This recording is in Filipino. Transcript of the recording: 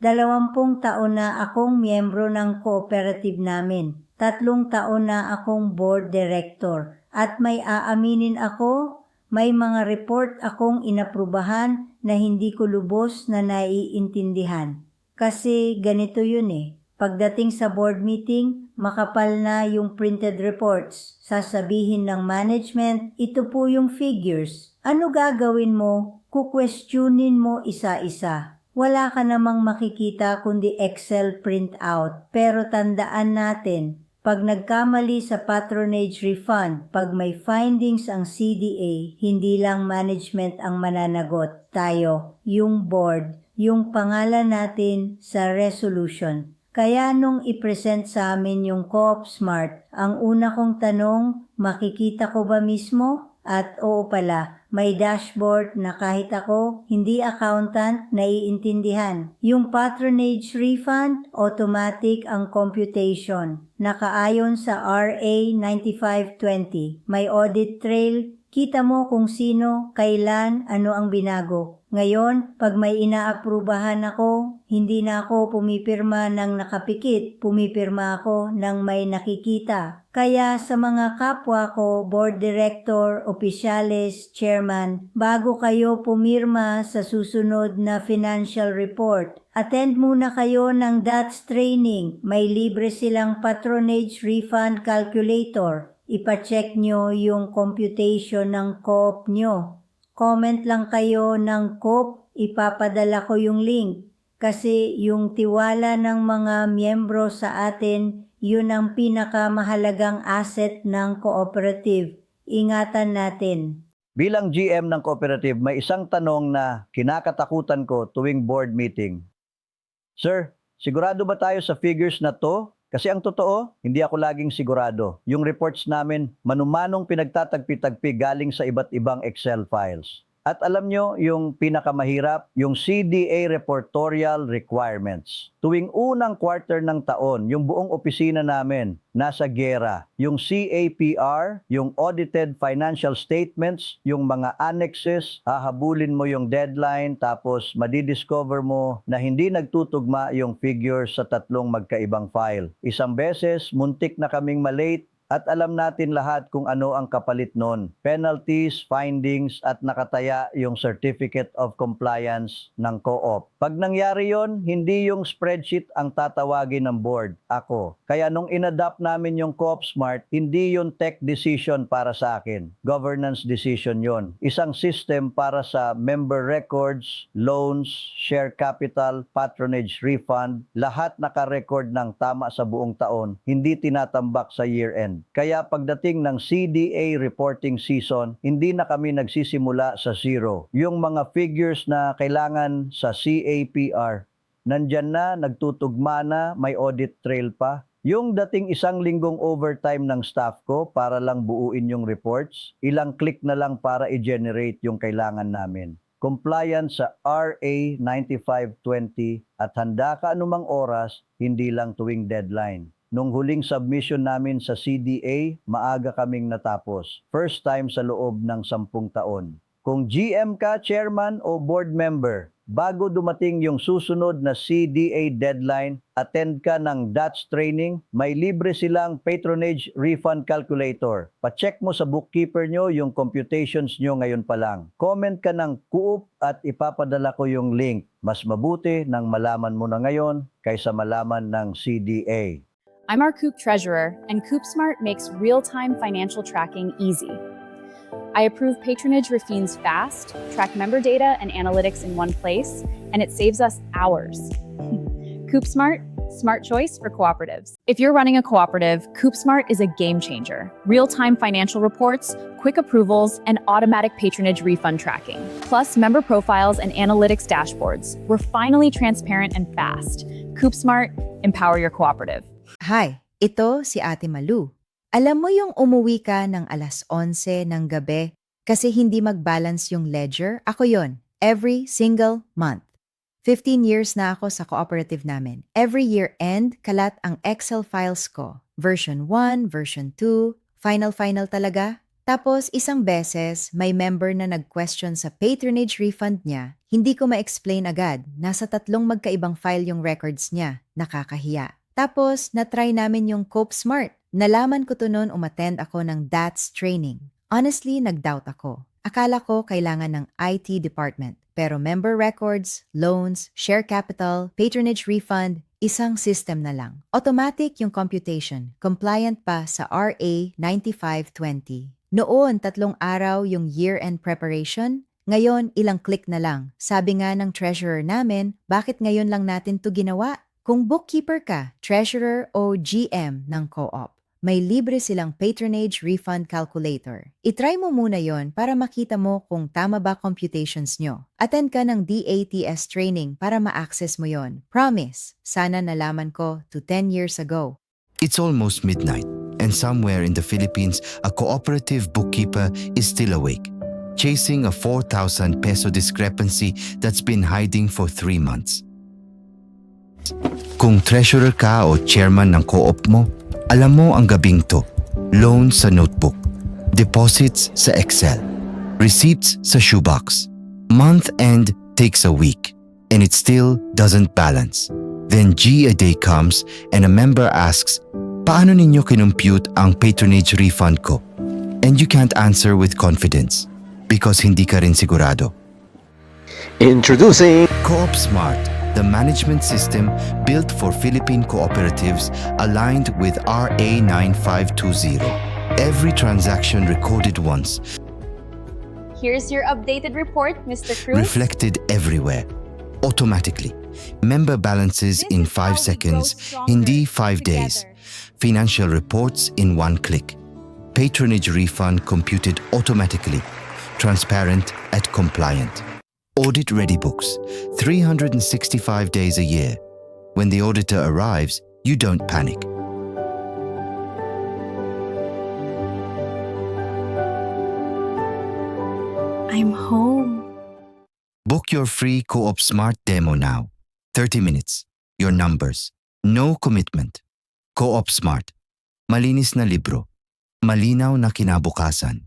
20 taon na akong miyembro ng cooperative namin. 3 taon na akong board director. At may aaminin ako, may mga report akong inaprubahan na hindi ko lubos na naiintindihan. Kasi ganito yun eh. Pagdating sa board meeting, makapal na yung printed reports. Sasabihin ng management, ito po yung figures. Ano gagawin mo? Kukwestiyonin mo isa-isa. Wala ka namang makikita kundi Excel printout. Pero tandaan natin, pag nagkamali sa patronage refund, pag may findings ang CDA, hindi lang management ang mananagot. Tayo, yung board, yung pangalan natin sa resolution. Kaya nung i-present sa amin yung Co-op Smart, ang una kong tanong, makikita ko ba mismo? At oo pala, may dashboard na kahit ako, hindi accountant, naiintindihan. Yung patronage refund, automatic ang computation. Nakaayon sa RA 9520. May audit trail, kita mo kung sino, kailan, ano ang binago. Ngayon, pag may inaaprubahan ako, hindi na ako pumipirma ng nakapikit, pumipirma ako ng may nakikita. Kaya sa mga kapwa ko, board director, opisyales, chairman, bago kayo pumirma sa susunod na financial report, attend muna kayo ng DATS training. May libre silang patronage refund calculator. Ipacheck nyo yung computation ng co-op nyo. Comment lang kayo ng co-op, ipapadala ko yung link. Kasi yung tiwala ng mga miyembro sa atin, yun ang pinakamahalagang asset ng cooperative. Ingatan natin. Bilang GM ng cooperative, may isang tanong na kinakatakutan ko tuwing board meeting. Sir, sigurado ba tayo sa figures na to? Kasi ang totoo, hindi ako laging sigurado. Yung reports namin, manumanong pinagtatagpi-tagpi galing sa iba't ibang Excel files. At alam nyo, yung pinakamahirap, yung CDA reportorial requirements. Tuwing unang quarter ng taon, yung buong opisina namin nasa gera. Yung CAPR, yung audited financial statements, yung mga annexes, hahabulin mo yung deadline, tapos madidiscover mo na hindi nagtutugma yung figures sa 3 magkaibang file. Isang beses, muntik na kaming malate, at alam natin lahat kung ano ang kapalit nun. Penalties, findings, at nakataya yung Certificate of Compliance ng co-op. Pag nangyari yon, hindi yung spreadsheet ang tatawagin ng board, ako. Kaya nung inadapt namin yung Co-op Smart, hindi yung tech decision para sa akin. Governance decision yon. Isang system para sa member records, loans, share capital, patronage refund, lahat naka-record ng tama sa buong taon, hindi tinatambak sa year-end. Kaya pagdating ng CDA reporting season, hindi na kami nagsisimula sa zero. Yung mga figures na kailangan sa CAPR, nandyan na, nagtutugma na, may audit trail pa. Yung dating 1 linggong overtime ng staff ko para lang buuin yung reports, ilang click na lang para i-generate yung kailangan namin. Compliance sa RA 9520 at handa ka anumang oras, hindi lang tuwing deadline. Nung huling submission namin sa CDA, maaga kaming natapos. First time sa loob ng 10 taon. Kung GM ka, chairman o board member, bago dumating yung susunod na CDA deadline, attend ka ng DATS training, may libre silang patronage refund calculator. Pa-check mo sa bookkeeper nyo yung computations nyo ngayon pa lang. Comment ka ng COOP at ipapadala ko yung link. Mas mabuti nang malaman mo na ngayon kaysa malaman ng CDA. I'm our Coop treasurer, and CoopSmart makes real-time financial tracking easy. I approve patronage refunds fast, track member data and analytics in one place, and it saves us hours. CoopSmart, smart choice for cooperatives. If you're running a cooperative, CoopSmart is a game changer. Real-time financial reports, quick approvals, and automatic patronage refund tracking. Plus member profiles and analytics dashboards. We're finally transparent and fast. CoopSmart, empower your cooperative. Hi, ito si Ate Malu. Alam mo yung umuwi ka ng 11:00 ng gabi kasi hindi mag-balance yung ledger? Ako yon, every single month. 15 years na ako sa cooperative namin. Every year end, kalat ang Excel files ko. Version 1, version 2, final talaga. Tapos isang beses, may member na nag-question sa patronage refund niya, hindi ko ma-explain agad, nasa 3 magkaibang file yung records niya, nakakahiya. Tapos, na-try namin yung Cope Smart. Nalaman ko to noon umattend ako ng DATS training. Honestly, nag-doubt ako. Akala ko kailangan ng IT department. Pero member records, loans, share capital, patronage refund, isang system na lang. Automatic yung computation, compliant pa sa RA 9520. Noon, 3 araw yung year-end preparation. Ngayon, ilang click na lang. Sabi nga ng treasurer namin, bakit ngayon lang natin to ginawa? Kung bookkeeper ka, treasurer o GM ng co-op, may libre silang patronage refund calculator. I-try mo muna yon para makita mo kung tama ba computations nyo. Attend ka ng DATS training para ma-access mo yon. Promise, sana nalaman ko to 10 years ago. It's almost midnight, and somewhere in the Philippines, a cooperative bookkeeper is still awake, chasing a 4,000 peso discrepancy that's been hiding for 3 months. Kung treasurer ka o chairman ng co-op mo, alam mo ang gabing to. Loans sa notebook, deposits sa Excel, receipts sa shoebox. Month end takes a week, and it still doesn't balance. Then a day comes and a member asks, paano ninyo kinumpute ang patronage refund ko? And you can't answer with confidence because hindi ka rin sigurado. Introducing Co-op Smart, the management system built for Philippine cooperatives aligned with RA 9520. Every transaction recorded once, Here's your updated report, Mr. Cruz. reflected everywhere, automatically. Member balances in 5 seconds, hindi 5 days. Financial reports in 1 click. Patronage refund computed automatically. Transparent and compliant. Audit-ready books, 365 days a year. When the auditor arrives, you don't panic. I'm home. Book your free Co-op Smart demo now. 30 minutes. Your numbers. No commitment. Co-op Smart. Malinis na libro. Malinaw na kinabukasan.